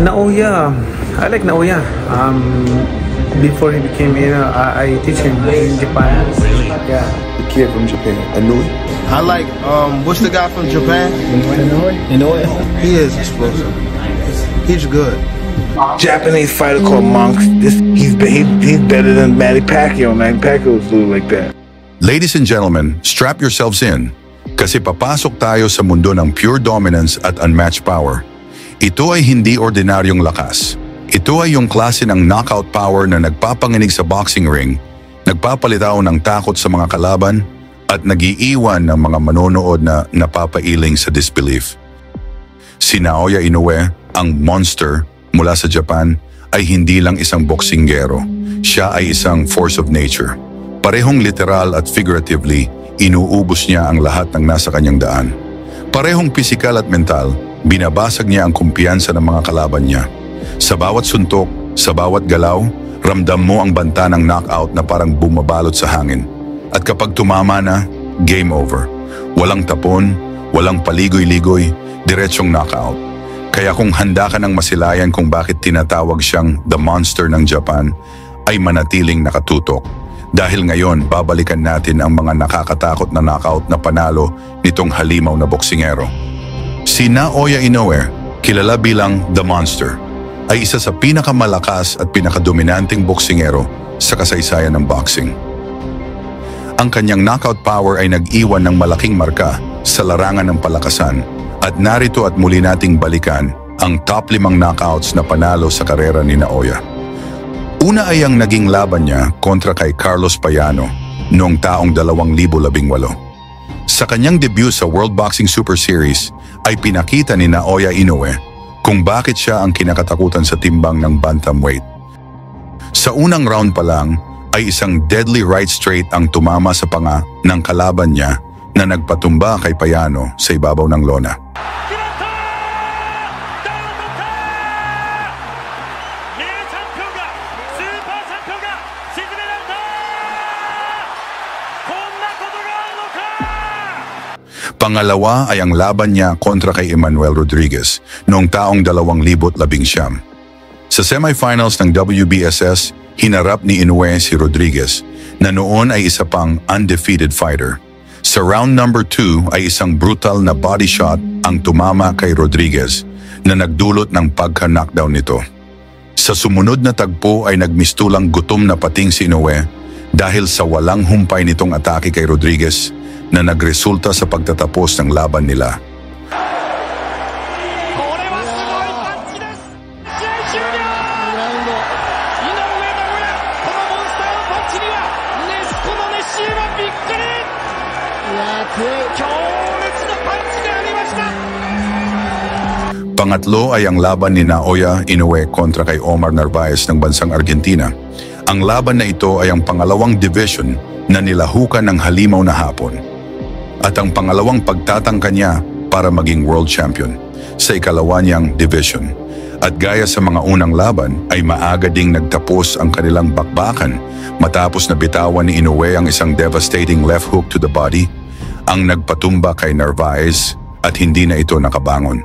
Naoya, I like Naoya. Before he became here, I teach him in Japan. Yeah. The kid from Japan, Inoue. I like, what's the guy from Japan? Inoue. He is explosive. He's good. Japanese fighter called Monk. He's better than Manny Pacquiao. Manny Pacquiao was like that. Ladies and gentlemen, strap yourselves in kasi papasok tayo sa mundo ng pure dominance at unmatched power. Ito ay hindi ordinaryong lakas. Ito ay yung klase ng knockout power na nagpapanginig sa boxing ring, nagpapalitaw ng takot sa mga kalaban, at nagiiwan ng mga manonood na napapailing sa disbelief. Si Naoya Inoue, ang monster mula sa Japan, ay hindi lang isang boksingero. Siya ay isang force of nature. Parehong literal at figuratively, inuubos niya ang lahat ng nasa kanyang daan. Parehong pisikal at mental, binabasag niya ang kumpiyansa ng mga kalaban niya. Sa bawat suntok, sa bawat galaw, ramdam mo ang banta ng knockout na parang bumabalot sa hangin. At kapag tumama na, game over. Walang tapon, walang paligoy-ligoy, diretsong knockout. Kaya kung handa ka ng masilayan kung bakit tinatawag siyang The Monster ng Japan, ay manatiling nakatutok. Dahil ngayon, babalikan natin ang mga nakakatakot na knockout na panalo nitong halimaw na boksingero. Si Naoya Inoue, kilala bilang The Monster, ay isa sa pinakamalakas at pinakadominanteng boksingero sa kasaysayan ng boxing. Ang kanyang knockout power ay nag-iwan ng malaking marka sa larangan ng palakasan, at narito at muli nating balikan ang top 5 knockouts na panalo sa karera ni Naoya. Una ay ang naging laban niya kontra kay Carlos Payano noong taong 2018. Sa kanyang debut sa World Boxing Super Series ay pinakita ni Naoya Inoue kung bakit siya ang kinakatakutan sa timbang ng bantamweight. Sa unang round pa lang ay isang deadly right straight ang tumama sa panga ng kalaban niya na nagpatumba kay Payano sa ibabaw ng lona. Pangalawa ay ang laban niya kontra kay Emmanuel Rodriguez noong taong 2019. Sa semifinals ng WBSS, hinarap ni Inoue si Rodriguez na noon ay isa pang undefeated fighter. Sa round number 2 ay isang brutal na body shot ang tumama kay Rodriguez na nagdulot ng pagka-knockdown nito. Sa sumunod na tagpo ay nagmistulang gutom na pating si Inoue dahil sa walang humpay nitong atake kay Rodriguez na nagresulta sa pagtatapos ng laban nila. Pangatlo ay ang laban ni Naoya Inoue kontra kay Omar Narvaez ng bansang Argentina. Ang laban na ito ay ang pangalawang division na nilahukan ng halimaw na hapon at ang pangalawang pagtatangka niya para maging world champion sa ikalawa niyang division. At gaya sa mga unang laban ay maaga ding nagtapos ang kanilang bakbakan matapos na bitawan ni Inoue ang isang devastating left hook to the body ang nagpatumba kay Narvaez at hindi na ito nakabangon.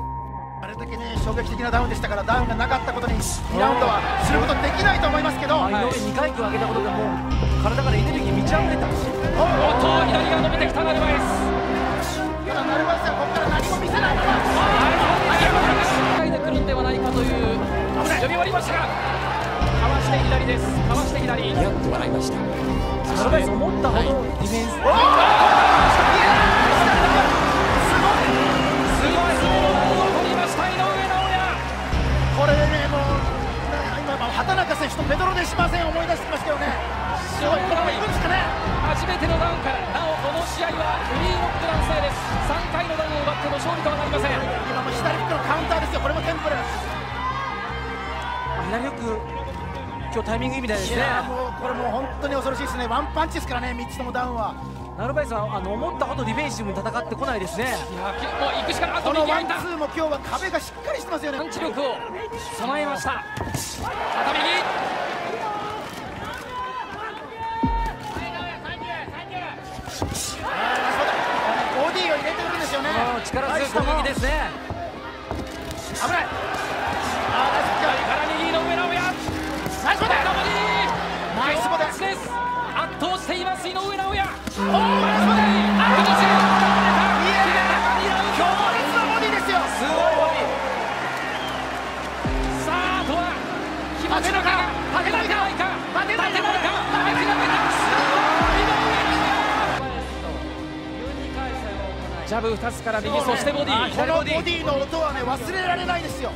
ジャブ2つから右、そしてボディ。このボディの音はね忘れられないですよ。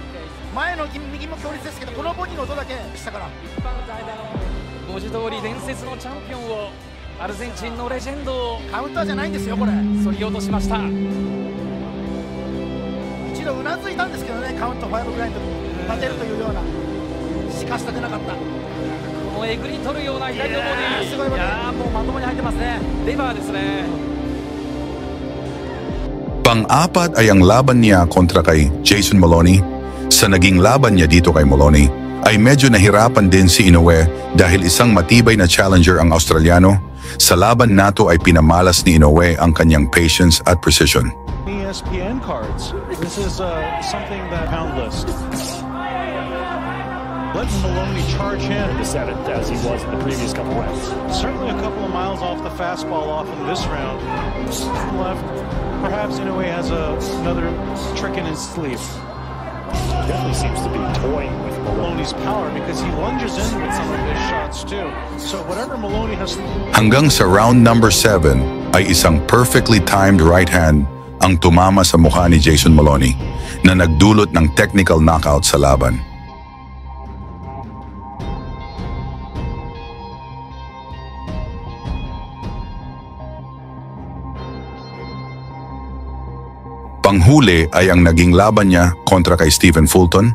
前の右も強烈ですけど、このボディの音だけしたから。文字通り伝説のチャンピオンを、アルゼンチンのレジェンドをカウンターじゃないんですよこれ。そぎ落としました。一度うなずいたんですけどね、カウント5ぐらいの時に立てるというような、しかし立てなかった。このえぐり取るような左のボディ、すごいボディ。いやーもうまともに入ってますね。レバーですね。Pang-apat ay ang laban niya kontra kay Jason Maloney. Sa naging laban niya dito kay Maloney, ay medyo nahirapan din si Inoue dahil isang matibay na challenger ang Australiano. Sa laban nato ay pinamalas ni Inoue ang kanyang patience at precision. ESPN cards. This is something that pound list. Let Maloney charge in. Set it as he was in the previous couple rounds. Certainly a couple of miles off the fastball off in this round. Left. Perhaps Inoue has another trick in his sleeve. Definitely seems to be toying with Maloney's power because he lunges in with some of his shots too. So whatever Maloney has... Hanggang sa round number 7 ay isang perfectly timed right hand ang tumama sa mukha ni Jason Maloney na nagdulot ng technical knockout sa laban. Panghuli ay ang naging laban niya kontra kay Stephen Fulton.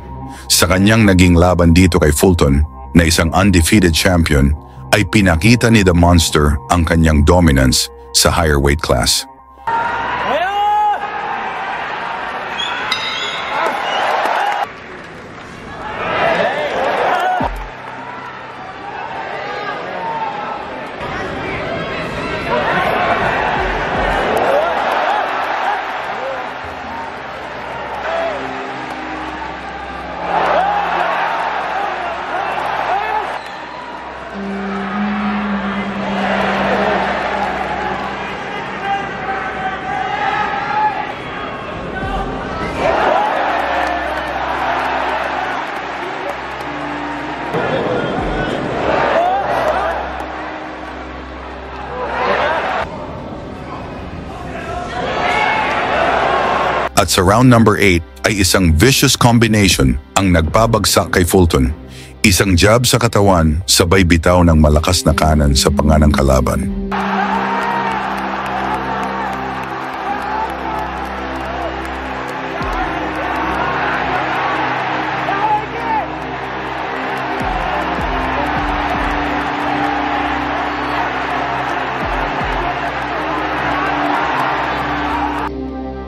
Sa kanyang naging laban dito kay Fulton na isang undefeated champion, ay pinakita ni The Monster ang kanyang dominance sa higher weight class. At sa round number 8 ay isang vicious combination ang nagpabagsak kay Fulton. Isang jab sa katawan, sabay bitaw ng malakas na kanan sa panga ng kalaban.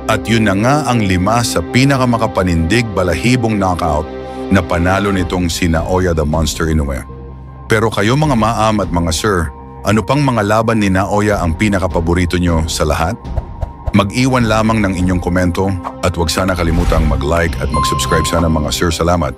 At yun na nga ang 5 sa pinakamakapanindig balahibong knockout na panalo nitong si Naoya the Monster Inoue. Pero kayo mga maam at mga sir, ano pang mga laban ni Naoya ang pinakapaborito nyo sa lahat? Mag-iwan lamang ng inyong komento at huwag sana kalimutang mag-like at mag-subscribe sana mga sir. Salamat!